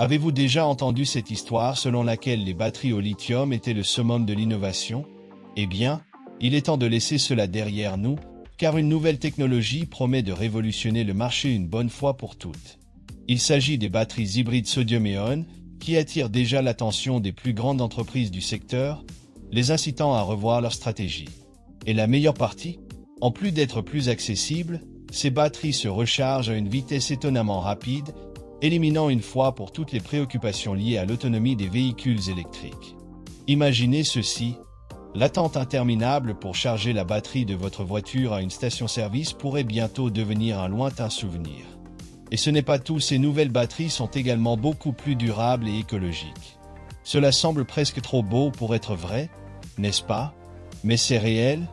Avez-vous déjà entendu cette histoire selon laquelle les batteries au lithium étaient le summum de l'innovation? Eh bien, il est temps de laisser cela derrière nous, car une nouvelle technologie promet de révolutionner le marché une bonne fois pour toutes. Il s'agit des batteries hybrides sodium-ion, qui attirent déjà l'attention des plus grandes entreprises du secteur, les incitant à revoir leur stratégie. Et la meilleure partie? En plus d'être plus accessibles, ces batteries se rechargent à une vitesse étonnamment rapide, éliminant une fois pour toutes les préoccupations liées à l'autonomie des véhicules électriques. Imaginez ceci, l'attente interminable pour charger la batterie de votre voiture à une station-service pourrait bientôt devenir un lointain souvenir. Et ce n'est pas tout, ces nouvelles batteries sont également beaucoup plus durables et écologiques. Cela semble presque trop beau pour être vrai, n'est-ce pas? Mais c'est réel,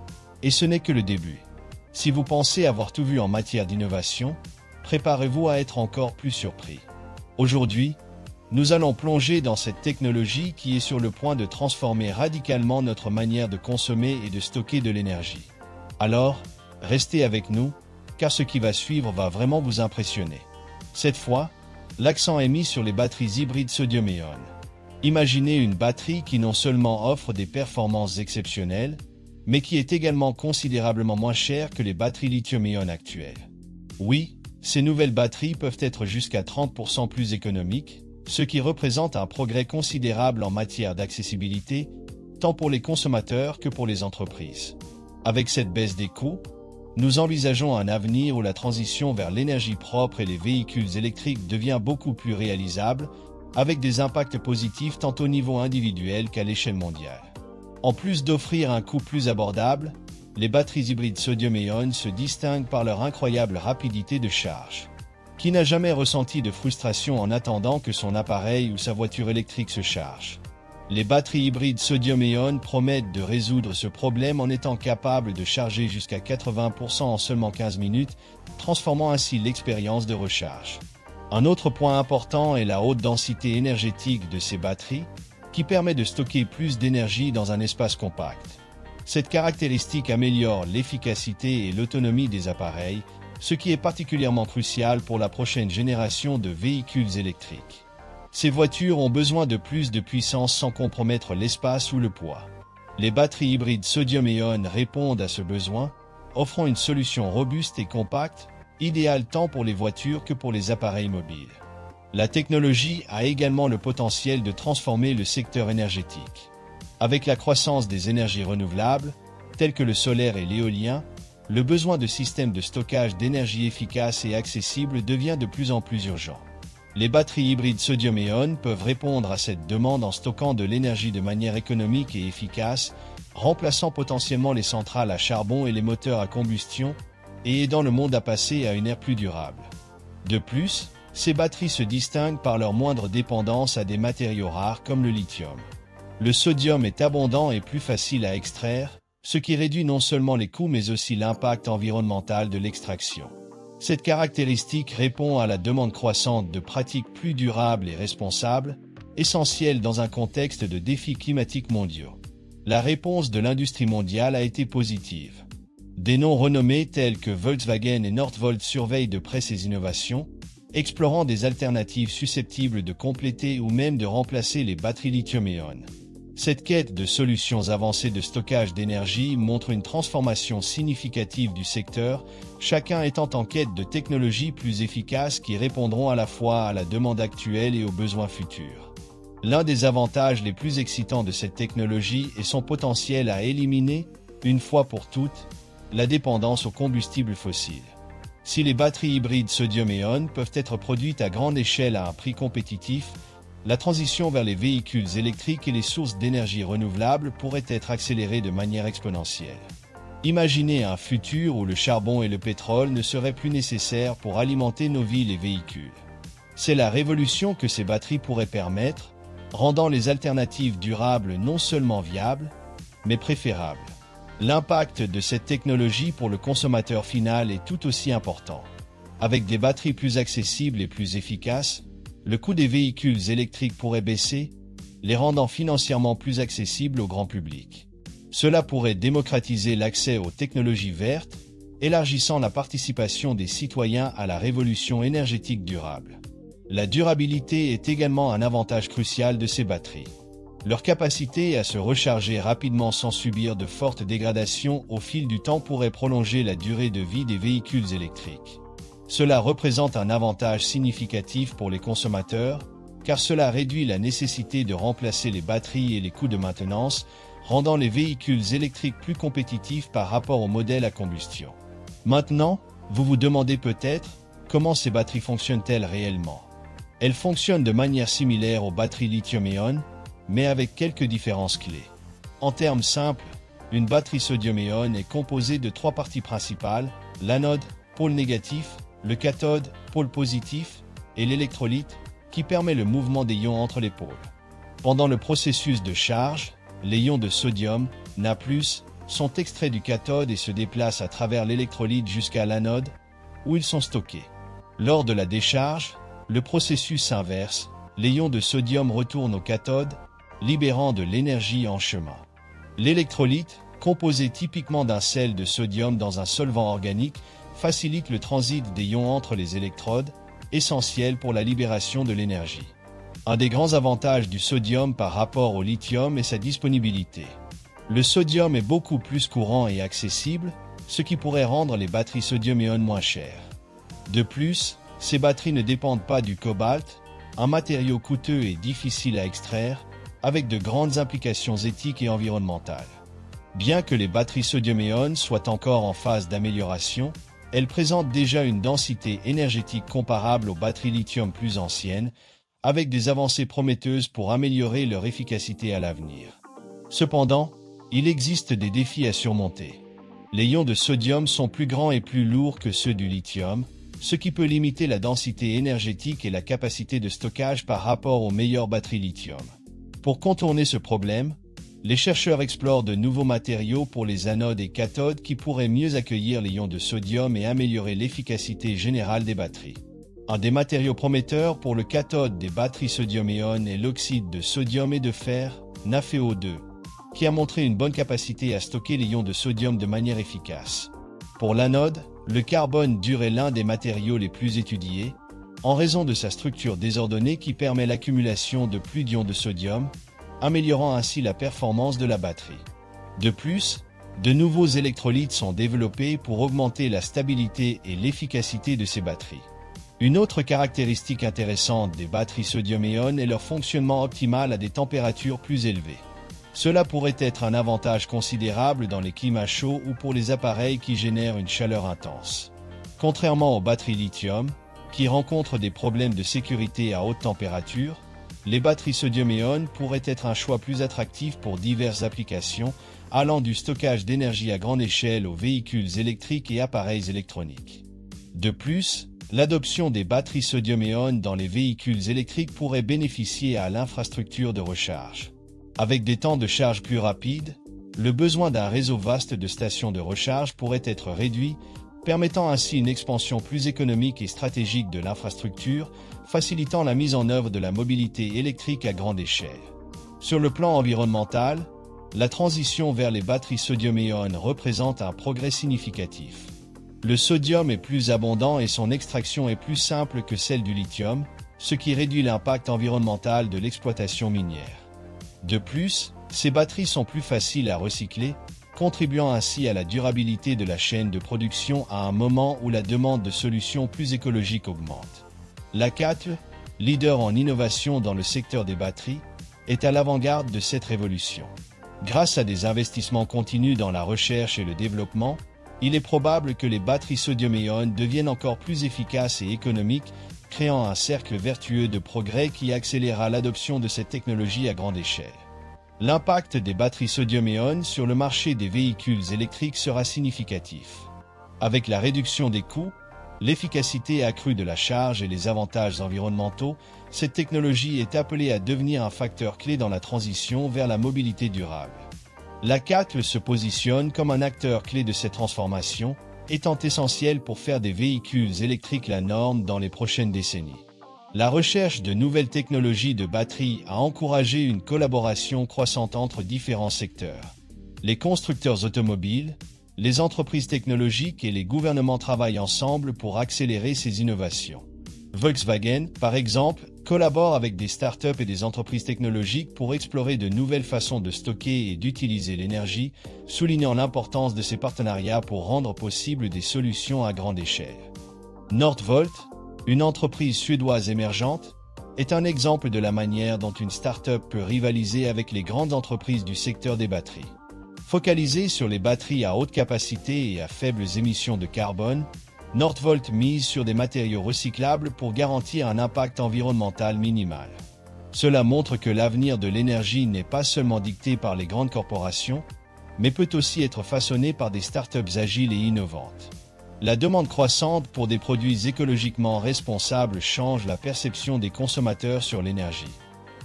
et ce n'est que le début. Si vous pensez avoir tout vu en matière d'innovation, préparez-vous à être encore plus surpris. Aujourd'hui, nous allons plonger dans cette technologie qui est sur le point de transformer radicalement notre manière de consommer et de stocker de l'énergie. Alors, restez avec nous, car ce qui va suivre va vraiment vous impressionner. Cette fois, l'accent est mis sur les batteries hybrides sodium-ion. Imaginez une batterie qui non seulement offre des performances exceptionnelles, mais qui est également considérablement moins chère que les batteries lithium-ion actuelles. Oui, ces nouvelles batteries peuvent être jusqu'à 30% plus économiques, ce qui représente un progrès considérable en matière d'accessibilité, tant pour les consommateurs que pour les entreprises. Avec cette baisse des coûts, nous envisageons un avenir où la transition vers l'énergie propre et les véhicules électriques devient beaucoup plus réalisable, avec des impacts positifs tant au niveau individuel qu'à l'échelle mondiale. En plus d'offrir un coût plus abordable, les batteries hybrides sodium-ion se distinguent par leur incroyable rapidité de charge. Qui n'a jamais ressenti de frustration en attendant que son appareil ou sa voiture électrique se charge? Les batteries hybrides sodium-ion promettent de résoudre ce problème en étant capables de charger jusqu'à 80% en seulement 15 minutes, transformant ainsi l'expérience de recharge. Un autre point important est la haute densité énergétique de ces batteries, qui permet de stocker plus d'énergie dans un espace compact. Cette caractéristique améliore l'efficacité et l'autonomie des appareils, ce qui est particulièrement crucial pour la prochaine génération de véhicules électriques. Ces voitures ont besoin de plus de puissance sans compromettre l'espace ou le poids. Les batteries hybrides sodium-ion répondent à ce besoin, offrant une solution robuste et compacte, idéale tant pour les voitures que pour les appareils mobiles. La technologie a également le potentiel de transformer le secteur énergétique. Avec la croissance des énergies renouvelables, telles que le solaire et l'éolien, le besoin de systèmes de stockage d'énergie efficaces et accessibles devient de plus en plus urgent. Les batteries hybrides sodium-ion peuvent répondre à cette demande en stockant de l'énergie de manière économique et efficace, remplaçant potentiellement les centrales à charbon et les moteurs à combustion, et aidant le monde à passer à une ère plus durable. De plus, ces batteries se distinguent par leur moindre dépendance à des matériaux rares comme le lithium. Le sodium est abondant et plus facile à extraire, ce qui réduit non seulement les coûts mais aussi l'impact environnemental de l'extraction. Cette caractéristique répond à la demande croissante de pratiques plus durables et responsables, essentielles dans un contexte de défis climatiques mondiaux. La réponse de l'industrie mondiale a été positive. Des noms renommés tels que Volkswagen et Northvolt surveillent de près ces innovations, explorant des alternatives susceptibles de compléter ou même de remplacer les batteries lithium-ion. Cette quête de solutions avancées de stockage d'énergie montre une transformation significative du secteur, chacun étant en quête de technologies plus efficaces qui répondront à la fois à la demande actuelle et aux besoins futurs. L'un des avantages les plus excitants de cette technologie est son potentiel à éliminer, une fois pour toutes, la dépendance aux combustibles fossiles. Si les batteries hybrides sodium-ion peuvent être produites à grande échelle à un prix compétitif, la transition vers les véhicules électriques et les sources d'énergie renouvelables pourrait être accélérée de manière exponentielle. Imaginez un futur où le charbon et le pétrole ne seraient plus nécessaires pour alimenter nos villes et véhicules. C'est la révolution que ces batteries pourraient permettre, rendant les alternatives durables non seulement viables, mais préférables. L'impact de cette technologie pour le consommateur final est tout aussi important. Avec des batteries plus accessibles et plus efficaces, le coût des véhicules électriques pourrait baisser, les rendant financièrement plus accessibles au grand public. Cela pourrait démocratiser l'accès aux technologies vertes, élargissant la participation des citoyens à la révolution énergétique durable. La durabilité est également un avantage crucial de ces batteries. Leur capacité à se recharger rapidement sans subir de fortes dégradations au fil du temps pourrait prolonger la durée de vie des véhicules électriques. Cela représente un avantage significatif pour les consommateurs, car cela réduit la nécessité de remplacer les batteries et les coûts de maintenance, rendant les véhicules électriques plus compétitifs par rapport aux modèles à combustion. Maintenant, vous vous demandez peut-être comment ces batteries fonctionnent-elles réellement. Elles fonctionnent de manière similaire aux batteries lithium-ion, mais avec quelques différences clés. En termes simples, une batterie sodium-ion est composée de 3 parties principales, l'anode, pôle négatif, le cathode, pôle positif, et l'électrolyte, qui permet le mouvement des ions entre les pôles. Pendant le processus de charge, les ions de sodium, Na+, sont extraits du cathode et se déplacent à travers l'électrolyte jusqu'à l'anode, où ils sont stockés. Lors de la décharge, le processus s'inverse, les ions de sodium retournent au cathode, libérant de l'énergie en chemin. L'électrolyte, composé typiquement d'un sel de sodium dans un solvant organique, facilite le transit des ions entre les électrodes, essentiel pour la libération de l'énergie. Un des grands avantages du sodium par rapport au lithium est sa disponibilité. Le sodium est beaucoup plus courant et accessible, ce qui pourrait rendre les batteries sodium-ion moins chères. De plus, ces batteries ne dépendent pas du cobalt, un matériau coûteux et difficile à extraire, avec de grandes implications éthiques et environnementales. Bien que les batteries sodium-ion soient encore en phase d'amélioration, elles présentent déjà une densité énergétique comparable aux batteries lithium plus anciennes, avec des avancées prometteuses pour améliorer leur efficacité à l'avenir. Cependant, il existe des défis à surmonter. Les ions de sodium sont plus grands et plus lourds que ceux du lithium, ce qui peut limiter la densité énergétique et la capacité de stockage par rapport aux meilleures batteries lithium. Pour contourner ce problème, les chercheurs explorent de nouveaux matériaux pour les anodes et cathodes qui pourraient mieux accueillir les ions de sodium et améliorer l'efficacité générale des batteries. Un des matériaux prometteurs pour le cathode des batteries sodium-ion est l'oxyde de sodium et de fer, NaFeO2, qui a montré une bonne capacité à stocker les ions de sodium de manière efficace. Pour l'anode, le carbone dur est l'un des matériaux les plus étudiés, en raison de sa structure désordonnée qui permet l'accumulation de plus d'ions de sodium, améliorant ainsi la performance de la batterie. De plus, de nouveaux électrolytes sont développés pour augmenter la stabilité et l'efficacité de ces batteries. Une autre caractéristique intéressante des batteries sodium-ion est leur fonctionnement optimal à des températures plus élevées. Cela pourrait être un avantage considérable dans les climats chauds ou pour les appareils qui génèrent une chaleur intense. Contrairement aux batteries lithium, qui rencontrent des problèmes de sécurité à haute température, les batteries sodium-ion pourraient être un choix plus attractif pour diverses applications, allant du stockage d'énergie à grande échelle aux véhicules électriques et appareils électroniques. De plus, l'adoption des batteries sodium-ion dans les véhicules électriques pourrait bénéficier à l'infrastructure de recharge. Avec des temps de charge plus rapides, le besoin d'un réseau vaste de stations de recharge pourrait être réduit, permettant ainsi une expansion plus économique et stratégique de l'infrastructure, facilitant la mise en œuvre de la mobilité électrique à grande échelle. Sur le plan environnemental, la transition vers les batteries sodium-ion représente un progrès significatif. Le sodium est plus abondant et son extraction est plus simple que celle du lithium, ce qui réduit l'impact environnemental de l'exploitation minière. De plus, ces batteries sont plus faciles à recycler, contribuant ainsi à la durabilité de la chaîne de production à un moment où la demande de solutions plus écologiques augmente. La CATL, leader en innovation dans le secteur des batteries, est à l'avant-garde de cette révolution. Grâce à des investissements continus dans la recherche et le développement, il est probable que les batteries sodium-ion deviennent encore plus efficaces et économiques, créant un cercle vertueux de progrès qui accélérera l'adoption de cette technologie à grande échelle. L'impact des batteries sodium-ion sur le marché des véhicules électriques sera significatif. Avec la réduction des coûts, l'efficacité accrue de la charge et les avantages environnementaux, cette technologie est appelée à devenir un facteur clé dans la transition vers la mobilité durable. La CATL se positionne comme un acteur clé de cette transformation, étant essentielle pour faire des véhicules électriques la norme dans les prochaines décennies. La recherche de nouvelles technologies de batterie a encouragé une collaboration croissante entre différents secteurs. Les constructeurs automobiles, les entreprises technologiques et les gouvernements travaillent ensemble pour accélérer ces innovations. Volkswagen, par exemple, collabore avec des startups et des entreprises technologiques pour explorer de nouvelles façons de stocker et d'utiliser l'énergie, soulignant l'importance de ces partenariats pour rendre possible des solutions à grande échelle. Northvolt, une entreprise suédoise émergente, est un exemple de la manière dont une start-up peut rivaliser avec les grandes entreprises du secteur des batteries. Focalisée sur les batteries à haute capacité et à faibles émissions de carbone, Northvolt mise sur des matériaux recyclables pour garantir un impact environnemental minimal. Cela montre que l'avenir de l'énergie n'est pas seulement dicté par les grandes corporations, mais peut aussi être façonné par des startups agiles et innovantes. La demande croissante pour des produits écologiquement responsables change la perception des consommateurs sur l'énergie.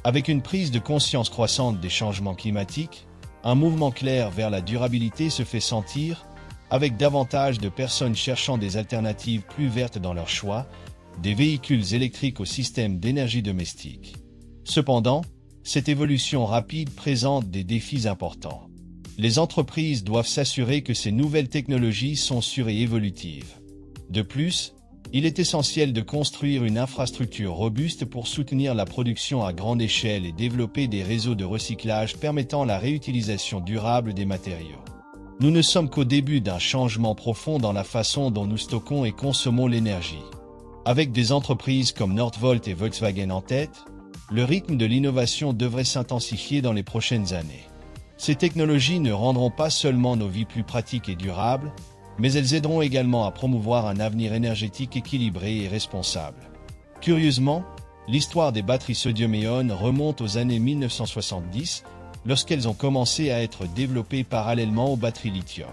Avec une prise de conscience croissante des changements climatiques, un mouvement clair vers la durabilité se fait sentir, avec davantage de personnes cherchant des alternatives plus vertes dans leur choix, des véhicules électriques au système d'énergie domestique. Cependant, cette évolution rapide présente des défis importants. Les entreprises doivent s'assurer que ces nouvelles technologies sont sûres et évolutives. De plus, il est essentiel de construire une infrastructure robuste pour soutenir la production à grande échelle et développer des réseaux de recyclage permettant la réutilisation durable des matériaux. Nous ne sommes qu'au début d'un changement profond dans la façon dont nous stockons et consommons l'énergie. Avec des entreprises comme Northvolt et Volkswagen en tête, le rythme de l'innovation devrait s'intensifier dans les prochaines années. Ces technologies ne rendront pas seulement nos vies plus pratiques et durables, mais elles aideront également à promouvoir un avenir énergétique équilibré et responsable. Curieusement, l'histoire des batteries sodium-ion remonte aux années 1970, lorsqu'elles ont commencé à être développées parallèlement aux batteries lithium.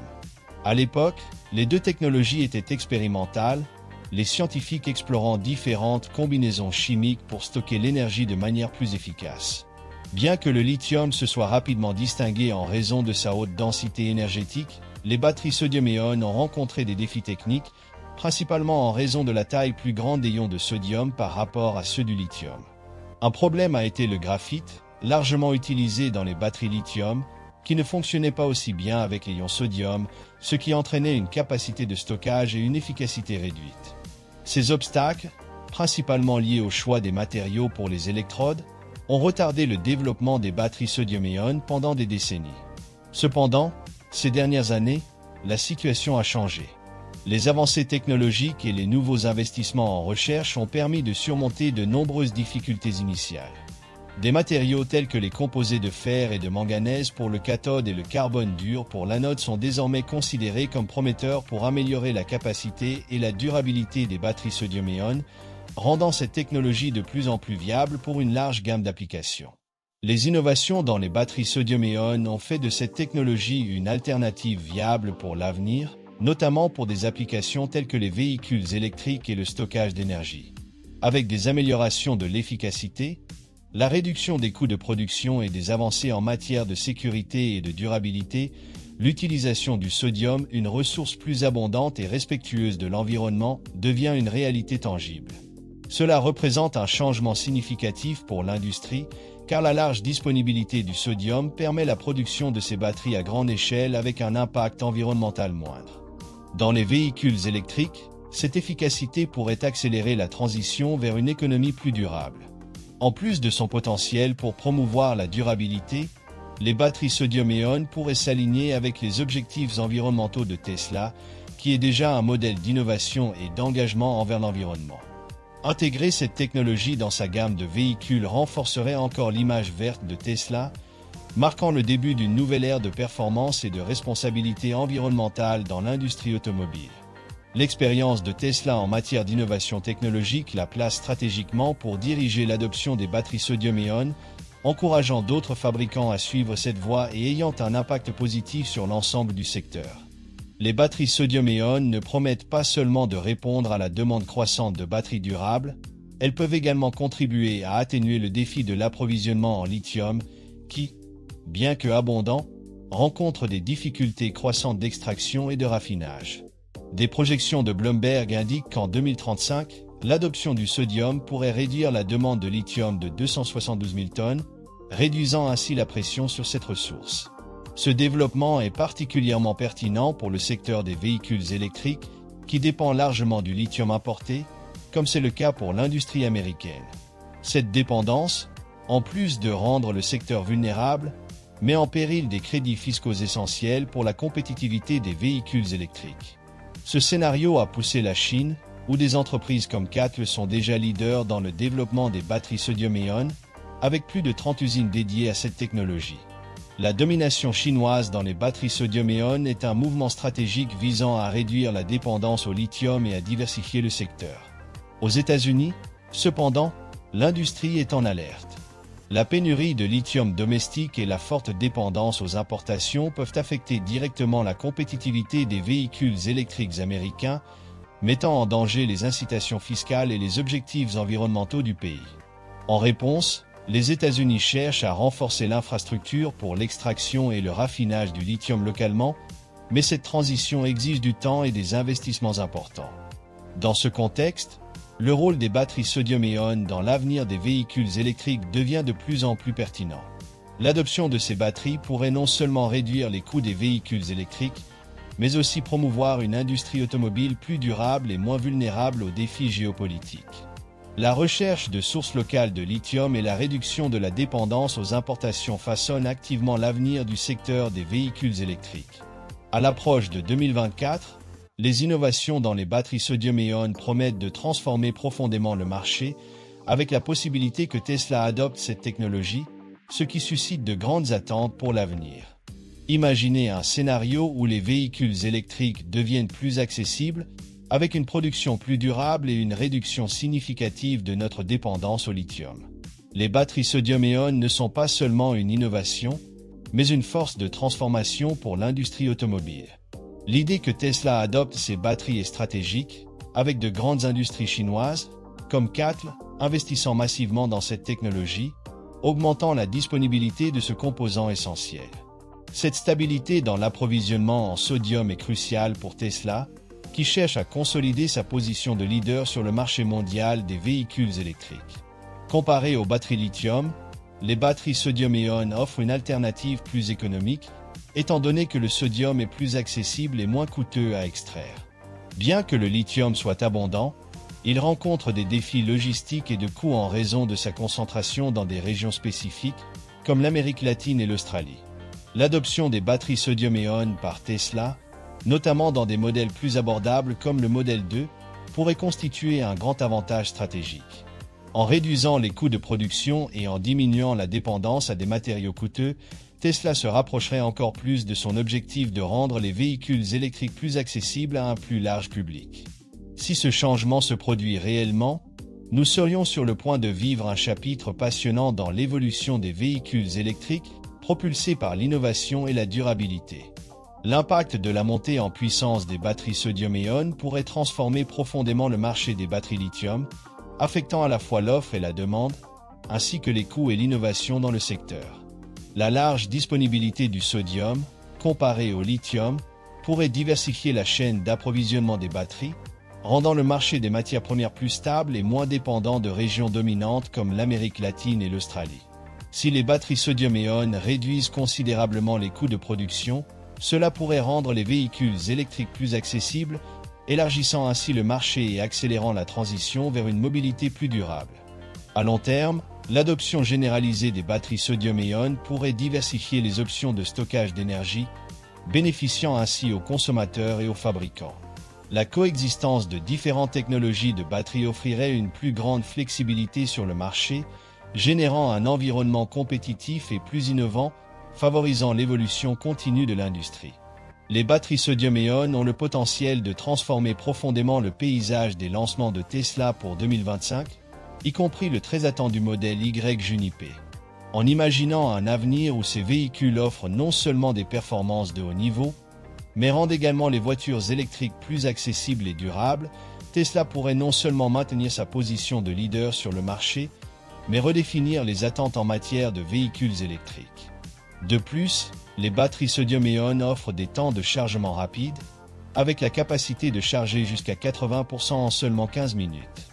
À l'époque, les deux technologies étaient expérimentales, les scientifiques explorant différentes combinaisons chimiques pour stocker l'énergie de manière plus efficace. Bien que le lithium se soit rapidement distingué en raison de sa haute densité énergétique, les batteries sodium-ion ont rencontré des défis techniques, principalement en raison de la taille plus grande des ions de sodium par rapport à ceux du lithium. Un problème a été le graphite, largement utilisé dans les batteries lithium, qui ne fonctionnait pas aussi bien avec les ions sodium, ce qui entraînait une capacité de stockage et une efficacité réduite. Ces obstacles, principalement liés au choix des matériaux pour les électrodes, ont retardé le développement des batteries sodium-ion pendant des décennies. Cependant, ces dernières années, la situation a changé. Les avancées technologiques et les nouveaux investissements en recherche ont permis de surmonter de nombreuses difficultés initiales. Des matériaux tels que les composés de fer et de manganèse pour le cathode et le carbone dur pour l'anode sont désormais considérés comme prometteurs pour améliorer la capacité et la durabilité des batteries sodium-ion, rendant cette technologie de plus en plus viable pour une large gamme d'applications. Les innovations dans les batteries sodium-ion ont fait de cette technologie une alternative viable pour l'avenir, notamment pour des applications telles que les véhicules électriques et le stockage d'énergie. Avec des améliorations de l'efficacité, la réduction des coûts de production et des avancées en matière de sécurité et de durabilité, l'utilisation du sodium, une ressource plus abondante et respectueuse de l'environnement, devient une réalité tangible. Cela représente un changement significatif pour l'industrie, car la large disponibilité du sodium permet la production de ces batteries à grande échelle avec un impact environnemental moindre. Dans les véhicules électriques, cette efficacité pourrait accélérer la transition vers une économie plus durable. En plus de son potentiel pour promouvoir la durabilité, les batteries sodium-ion pourraient s'aligner avec les objectifs environnementaux de Tesla, qui est déjà un modèle d'innovation et d'engagement envers l'environnement. Intégrer cette technologie dans sa gamme de véhicules renforcerait encore l'image verte de Tesla, marquant le début d'une nouvelle ère de performance et de responsabilité environnementale dans l'industrie automobile. L'expérience de Tesla en matière d'innovation technologique la place stratégiquement pour diriger l'adoption des batteries sodium-ion, encourageant d'autres fabricants à suivre cette voie et ayant un impact positif sur l'ensemble du secteur. Les batteries sodium-ion ne promettent pas seulement de répondre à la demande croissante de batteries durables, elles peuvent également contribuer à atténuer le défi de l'approvisionnement en lithium qui, bien que abondant, rencontre des difficultés croissantes d'extraction et de raffinage. Des projections de Bloomberg indiquent qu'en 2035, l'adoption du sodium pourrait réduire la demande de lithium de 272 000 tonnes, réduisant ainsi la pression sur cette ressource. Ce développement est particulièrement pertinent pour le secteur des véhicules électriques, qui dépend largement du lithium importé, comme c'est le cas pour l'industrie américaine. Cette dépendance, en plus de rendre le secteur vulnérable, met en péril des crédits fiscaux essentiels pour la compétitivité des véhicules électriques. Ce scénario a poussé la Chine, où des entreprises comme CATL sont déjà leaders dans le développement des batteries sodium-ion, avec plus de 30 usines dédiées à cette technologie. La domination chinoise dans les batteries sodium-ion est un mouvement stratégique visant à réduire la dépendance au lithium et à diversifier le secteur. Aux États-Unis, cependant, l'industrie est en alerte. La pénurie de lithium domestique et la forte dépendance aux importations peuvent affecter directement la compétitivité des véhicules électriques américains, mettant en danger les incitations fiscales et les objectifs environnementaux du pays. En réponse, les États-Unis cherchent à renforcer l'infrastructure pour l'extraction et le raffinage du lithium localement, mais cette transition exige du temps et des investissements importants. Dans ce contexte, le rôle des batteries sodium-ion dans l'avenir des véhicules électriques devient de plus en plus pertinent. L'adoption de ces batteries pourrait non seulement réduire les coûts des véhicules électriques, mais aussi promouvoir une industrie automobile plus durable et moins vulnérable aux défis géopolitiques. La recherche de sources locales de lithium et la réduction de la dépendance aux importations façonnent activement l'avenir du secteur des véhicules électriques. À l'approche de 2024, les innovations dans les batteries sodium-ion promettent de transformer profondément le marché, avec la possibilité que Tesla adopte cette technologie, ce qui suscite de grandes attentes pour l'avenir. Imaginez un scénario où les véhicules électriques deviennent plus accessibles, avec une production plus durable et une réduction significative de notre dépendance au lithium. Les batteries sodium-ion ne sont pas seulement une innovation, mais une force de transformation pour l'industrie automobile. L'idée que Tesla adopte ces batteries est stratégique, avec de grandes industries chinoises, comme CATL, investissant massivement dans cette technologie, augmentant la disponibilité de ce composant essentiel. Cette stabilité dans l'approvisionnement en sodium est cruciale pour Tesla, qui cherche à consolider sa position de leader sur le marché mondial des véhicules électriques. Comparées aux batteries lithium, les batteries sodium-ion offrent une alternative plus économique, étant donné que le sodium est plus accessible et moins coûteux à extraire. Bien que le lithium soit abondant, il rencontre des défis logistiques et de coûts en raison de sa concentration dans des régions spécifiques, comme l'Amérique latine et l'Australie. L'adoption des batteries sodium-ion par Tesla, notamment dans des modèles plus abordables comme le Model 2, pourrait constituer un grand avantage stratégique. En réduisant les coûts de production et en diminuant la dépendance à des matériaux coûteux, Tesla se rapprocherait encore plus de son objectif de rendre les véhicules électriques plus accessibles à un plus large public. Si ce changement se produit réellement, nous serions sur le point de vivre un chapitre passionnant dans l'évolution des véhicules électriques, propulsés par l'innovation et la durabilité. L'impact de la montée en puissance des batteries sodium-ion pourrait transformer profondément le marché des batteries lithium, affectant à la fois l'offre et la demande, ainsi que les coûts et l'innovation dans le secteur. La large disponibilité du sodium, comparée au lithium, pourrait diversifier la chaîne d'approvisionnement des batteries, rendant le marché des matières premières plus stable et moins dépendant de régions dominantes comme l'Amérique latine et l'Australie. Si les batteries sodium-ion réduisent considérablement les coûts de production, cela pourrait rendre les véhicules électriques plus accessibles, élargissant ainsi le marché et accélérant la transition vers une mobilité plus durable. À long terme, l'adoption généralisée des batteries sodium-ion pourrait diversifier les options de stockage d'énergie, bénéficiant ainsi aux consommateurs et aux fabricants. La coexistence de différentes technologies de batteries offrirait une plus grande flexibilité sur le marché, générant un environnement compétitif et plus innovant, favorisant l'évolution continue de l'industrie. Les batteries sodium-ion ont le potentiel de transformer profondément le paysage des lancements de Tesla pour 2025, y compris le très attendu modèle Y Juniper. En imaginant un avenir où ces véhicules offrent non seulement des performances de haut niveau, mais rendent également les voitures électriques plus accessibles et durables, Tesla pourrait non seulement maintenir sa position de leader sur le marché, mais redéfinir les attentes en matière de véhicules électriques. De plus, les batteries sodium-ion offrent des temps de chargement rapides, avec la capacité de charger jusqu'à 80% en seulement 15 minutes.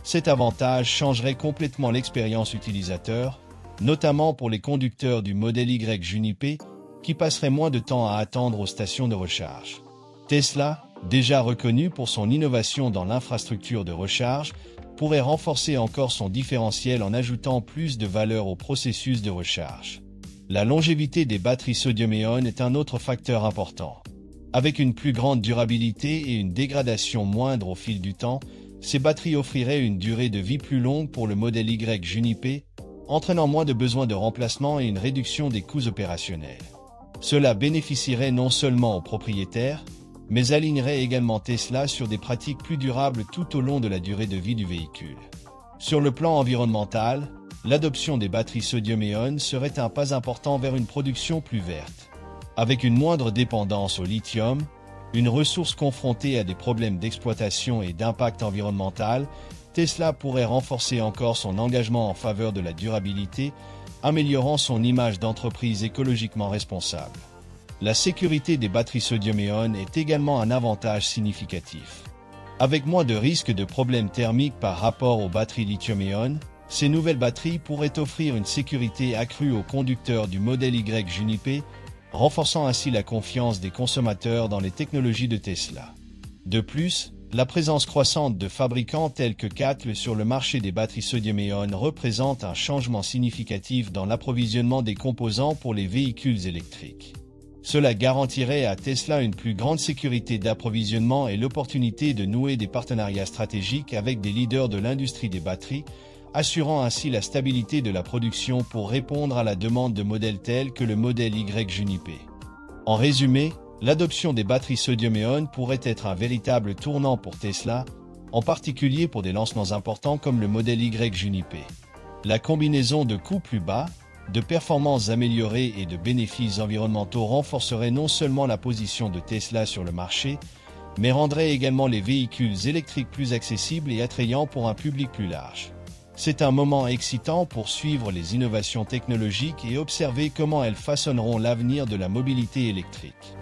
Cet avantage changerait complètement l'expérience utilisateur, notamment pour les conducteurs du modèle Y Juniper, qui passeraient moins de temps à attendre aux stations de recharge. Tesla, déjà reconnu pour son innovation dans l'infrastructure de recharge, pourrait renforcer encore son différentiel en ajoutant plus de valeur au processus de recharge. La longévité des batteries sodium-ion est un autre facteur important. Avec une plus grande durabilité et une dégradation moindre au fil du temps, ces batteries offriraient une durée de vie plus longue pour le modèle Y Juniper, entraînant moins de besoins de remplacement et une réduction des coûts opérationnels. Cela bénéficierait non seulement aux propriétaires, mais alignerait également Tesla sur des pratiques plus durables tout au long de la durée de vie du véhicule. Sur le plan environnemental, l'adoption des batteries sodium-ion serait un pas important vers une production plus verte. Avec une moindre dépendance au lithium, une ressource confrontée à des problèmes d'exploitation et d'impact environnemental, Tesla pourrait renforcer encore son engagement en faveur de la durabilité, améliorant son image d'entreprise écologiquement responsable. La sécurité des batteries sodium-ion est également un avantage significatif. Avec moins de risques de problèmes thermiques par rapport aux batteries lithium-ion, ces nouvelles batteries pourraient offrir une sécurité accrue aux conducteurs du modèle Y Juniper, renforçant ainsi la confiance des consommateurs dans les technologies de Tesla. De plus, la présence croissante de fabricants tels que CATL sur le marché des batteries sodium-ion représente un changement significatif dans l'approvisionnement des composants pour les véhicules électriques. Cela garantirait à Tesla une plus grande sécurité d'approvisionnement et l'opportunité de nouer des partenariats stratégiques avec des leaders de l'industrie des batteries, assurant ainsi la stabilité de la production pour répondre à la demande de modèles tels que le modèle Y Juniper. En résumé, l'adoption des batteries sodium-ion pourrait être un véritable tournant pour Tesla, en particulier pour des lancements importants comme le modèle Y Juniper. La combinaison de coûts plus bas, de performances améliorées et de bénéfices environnementaux renforcerait non seulement la position de Tesla sur le marché, mais rendrait également les véhicules électriques plus accessibles et attrayants pour un public plus large. C'est un moment excitant pour suivre les innovations technologiques et observer comment elles façonneront l'avenir de la mobilité électrique.